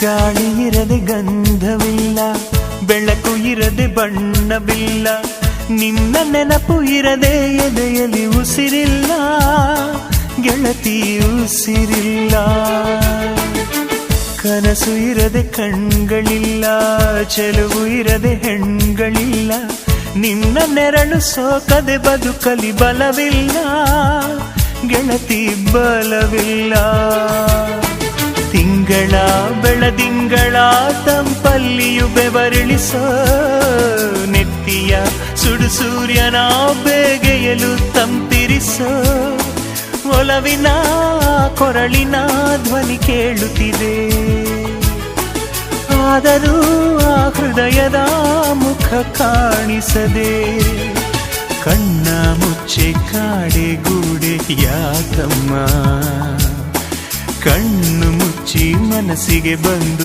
ಗಾಳಿ ಇರದೆ ಗಂಧವಿಲ್ಲ, ಬೆಳಕು ಇರದೆ ಬಣ್ಣವಿಲ್ಲ, ನಿನ್ನ ನೆನಪು ಇರದೆ ಎದೆಯಲ್ಲಿ ಉಸಿರಿಲ್ಲ, ಗೆಳತಿ ಉಸಿರಿಲ್ಲ. ಕನಸು ಇರದೆ ಕಣ್ಗಳಿಲ್ಲ, ಚೆಲುವು ಇರದೆ ಹೆಣ್ಗಳಿಲ್ಲ, ನಿನ್ನ ನೆರಳು ಸೋಕದೆ ಬದುಕಲಿ ಬಲವಿಲ್ಲ, ಗೆಳತಿ ಬಲವಿಲ್ಲ. ತಿಂಗಳ ಬೆಳದಿಂಗಳ ತಂಪಲ್ಲಿಯು ಬೆವರಿಳಿಸೋ, ನೆತ್ತಿಯ ಸುಡು ಸೂರ್ಯನ ಬೇಗೆಯಲು ತಂಪಿರಿಸೋ, ಒಲವಿನ ಕೊರಳಿನ ಧ್ವನಿ ಕೇಳುತ್ತಿದೆ, ಆದರೂ ಆ ಹೃದಯದ ಮುಖ ಕಾಣಿಸದೆ. ಕಣ್ಣ ಮುಚ್ಚೆ ಕಾಡೆ ಗೂಡೆ ಯಾಕಮ್ಮ, ಕಣ್ಣು ಮುಚ್ಚಿ ಮನಸ್ಸಿಗೆ ಬಂದು